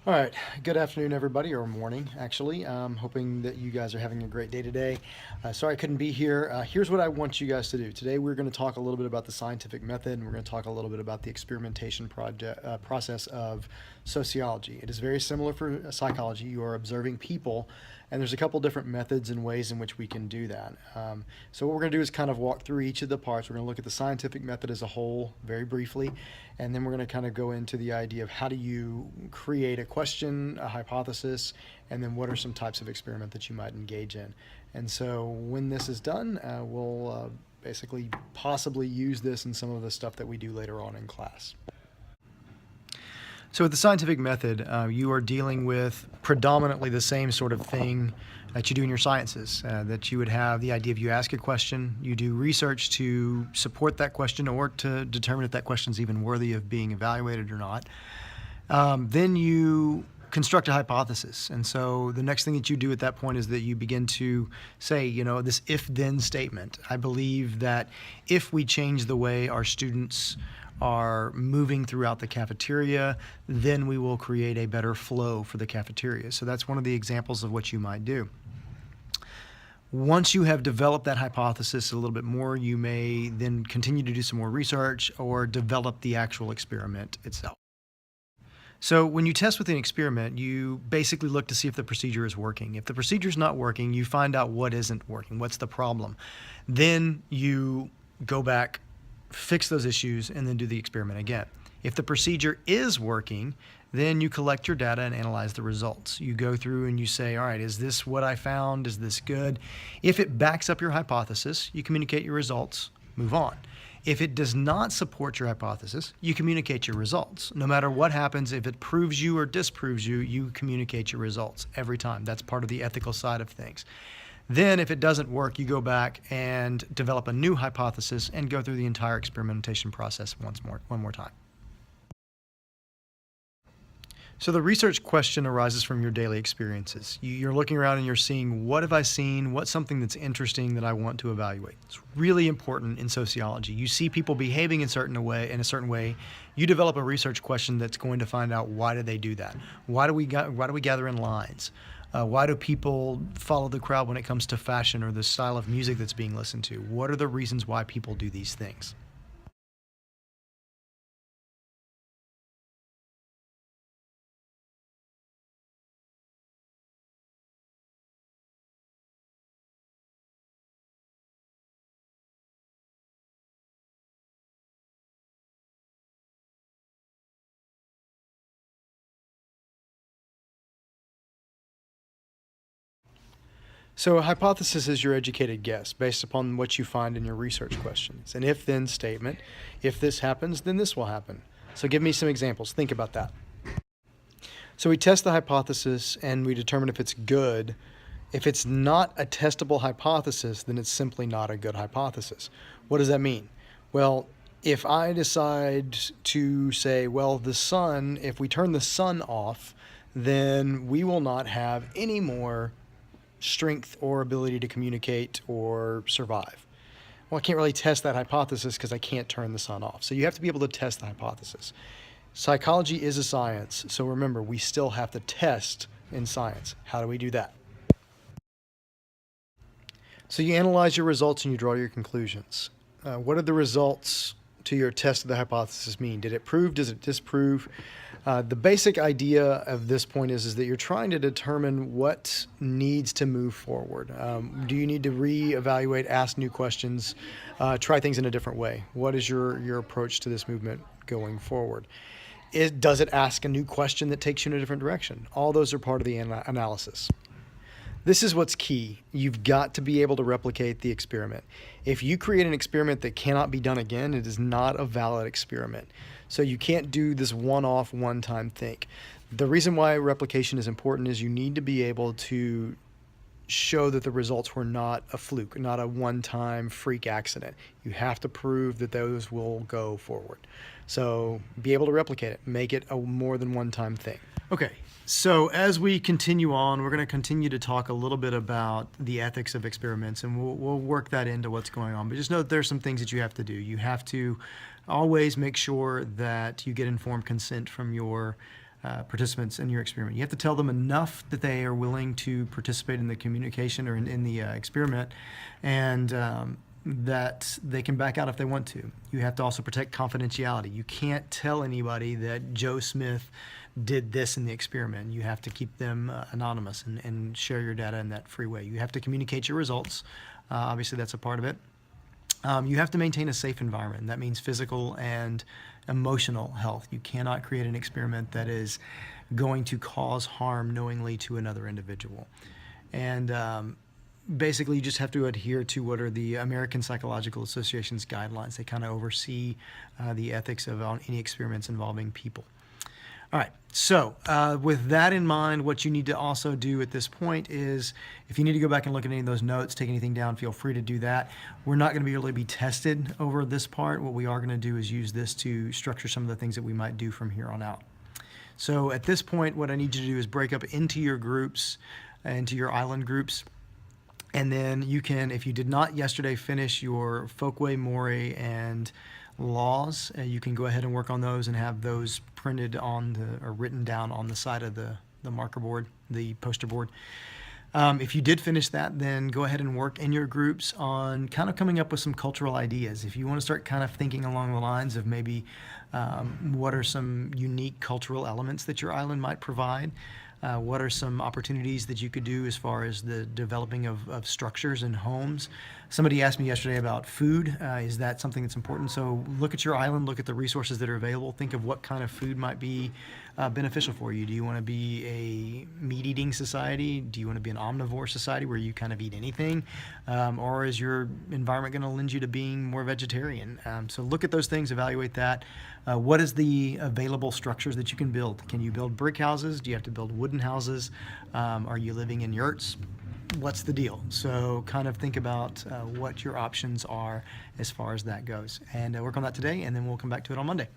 All right, good afternoon, everybody, or morning, actually. Hoping that you guys are having a great day today. Sorry I couldn't be here. Here's what I want you guys to do. Today, we're going to talk a little bit about the scientific method, and we're going to talk a little bit about the experimentation process of sociology. It is very similar for psychology. You are observing people, and there's a couple different methods and ways in which we can do that. So what we're going to do is kind of walk through each of the parts. We're going to look at the scientific method as a whole very briefly, and then we're going to kind of go into the idea of how do you create a question, a hypothesis, and then what are some types of experiment that you might engage in. And so when this is done, we'll basically possibly use this in some of the stuff that we do later on in class. So with the scientific method, you are dealing with predominantly the same sort of thing that you do in your sciences, that you would have the idea of you ask a question, you do research to support that question or to determine if that question is even worthy of being evaluated or not. Then you construct a hypothesis. And so the next thing that you do at that point is that you begin to say, this if-then statement. I believe that if we change the way our students are moving throughout the cafeteria, then we will create a better flow for the cafeteria. So that's one of the examples of what you might do. Once you have developed that hypothesis a little bit more, you may then continue to do some more research or develop the actual experiment itself. So when you test with an experiment, you basically look to see if the procedure is working. If the procedure is not working, you find out what isn't working, what's the problem. Then you go back, fix those issues, and then do the experiment again. If the procedure is working, then you collect your data and analyze the results. You go through and you say, all right, is this what I found? Is this good? If it backs up your hypothesis, you communicate your results, move on. If it does not support your hypothesis, you communicate your results. No matter what happens, if it proves you or disproves you, you communicate your results every time. That's part of the ethical side of things. Then if it doesn't work, you go back and develop a new hypothesis and go through the entire experimentation process one more time. So the research question arises from your daily experiences. You're looking around and you're seeing, what have I seen? What's something that's interesting that I want to evaluate? It's really important in sociology. You see people behaving in a certain way. You develop a research question that's going to find out, why do they do that? Why do we gather in lines? Why do people follow the crowd when it comes to fashion or the style of music that's being listened to? What are the reasons why people do these things? So a hypothesis is your educated guess based upon what you find in your research questions. An if-then statement. If this happens, then this will happen. So give me some examples. Think about that. So we test the hypothesis and we determine if it's good. If it's not a testable hypothesis, then it's simply not a good hypothesis. What does that mean? Well, if I decide to say, well, the sun, if we turn the sun off, then we will not have any more strength or ability to communicate or survive. Well, I can't really test that hypothesis because I can't turn the sun off. So you have to be able to test the hypothesis. Psychology is a science, so remember, we still have to test in science. How do we do that? So you analyze your results and you draw your conclusions. What did the results to your test of the hypothesis mean? Did it prove? Does it disprove? The basic idea of this point is that you're trying to determine what needs to move forward. Do you need to reevaluate, ask new questions, try things in a different way? What is your approach to this movement going forward? Does it ask a new question that takes you in a different direction? All those are part of the analysis. This is what's key. You've got to be able to replicate the experiment. If you create an experiment that cannot be done again, it is not a valid experiment. So you can't do this one-off, one-time thing. The reason why replication is important is you need to be able to show that the results were not a fluke, not a one-time freak accident. You have to prove that those will go forward. So be able to replicate it, make it a more than one-time thing. Okay, so as we continue on, we're going to continue to talk a little bit about the ethics of experiments, and we'll work that into what's going on. But just know that there's some things that you have to do. You have to always make sure that you get informed consent from your participants in your experiment. You have to tell them enough that they are willing to participate in the communication or in the experiment, and that they can back out if they want to. You have to also protect confidentiality. You can't tell anybody that Joe Smith did this in the experiment. You have to keep them anonymous and share your data in that free way. You have to communicate your results. Obviously, that's a part of it. You have to maintain a safe environment, and that means physical and emotional health. You cannot create an experiment that is going to cause harm knowingly to another individual. And basically, you just have to adhere to what are the American Psychological Association's guidelines. They kind of oversee the ethics of any experiments involving people. All right, so with that in mind, what you need to also do at this point is, if you need to go back and look at any of those notes, take anything down, feel free to do that. We're not going to be able to be tested over this part. What we are going to do is use this to structure some of the things that we might do from here on out. So at this point, what I need you to do is break up into your groups, into your island groups. And then you can, if you did not yesterday finish your Folkways, Maury, and laws, you can go ahead and work on those and have those printed on or written down on the side of the marker board, the poster board. If you did finish that, then go ahead and work in your groups on kind of coming up with some cultural ideas. If you want to start kind of thinking along the lines of maybe what are some unique cultural elements that your island might provide, what are some opportunities that you could do as far as the developing of structures and homes. Somebody asked me yesterday about food. Is that something that's important? So look at your island, look at the resources that are available, think of what kind of food might be beneficial for you. Do you want to be a meat-eating society? Do you want to be an omnivore society where you kind of eat anything? Or is your environment going to lend you to being more vegetarian? So look at those things, evaluate that. What is the available structures that you can build? Can you build brick houses? Do you have to build wooden houses? Are you living in yurts? What's the deal? So kind of think about what your options are as far as that goes. And work on that today, and then we'll come back to it on Monday.